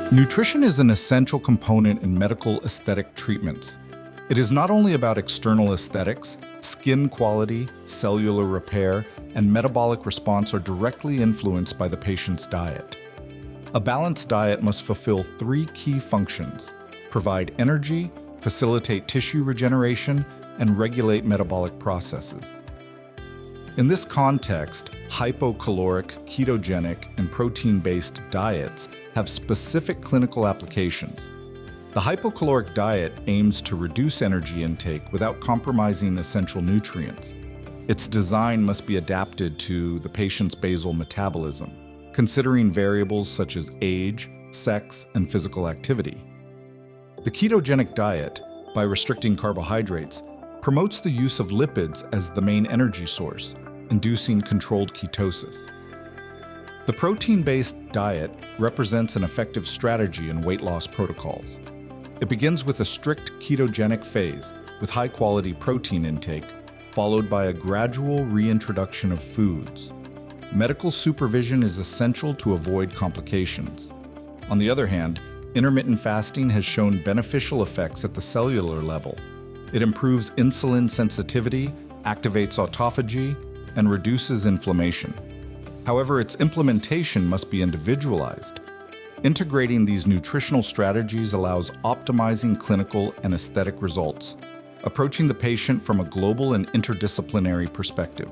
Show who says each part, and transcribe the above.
Speaker 1: Nutrition is an essential component in medical aesthetic treatments. It is not only about external aesthetics, skin quality, cellular repair, and metabolic response are directly influenced by the patient's diet. A balanced diet must fulfill three key functions: provide energy, facilitate tissue regeneration, and regulate metabolic processes. In this context, hypocaloric, ketogenic, and protein-based diets have specific clinical applications. The hypocaloric diet aims to reduce energy intake without compromising essential nutrients. Its design must be adapted to the patient's basal metabolism, considering variables such as age, sex, and physical activity. The ketogenic diet, by restricting carbohydrates, promotes the use of lipids as the main energy source, inducing controlled ketosis. The protein-based diet represents an effective strategy in weight loss protocols. It begins with a strict ketogenic phase with high-quality protein intake, followed by a gradual reintroduction of foods. Medical supervision is essential to avoid complications. On the other hand, intermittent fasting has shown beneficial effects at the cellular level. It improves insulin sensitivity, activates autophagy, and reduces inflammation. However, its implementation must be individualized. Integrating these nutritional strategies allows optimizing clinical and aesthetic results, approaching the patient from a global and interdisciplinary perspective.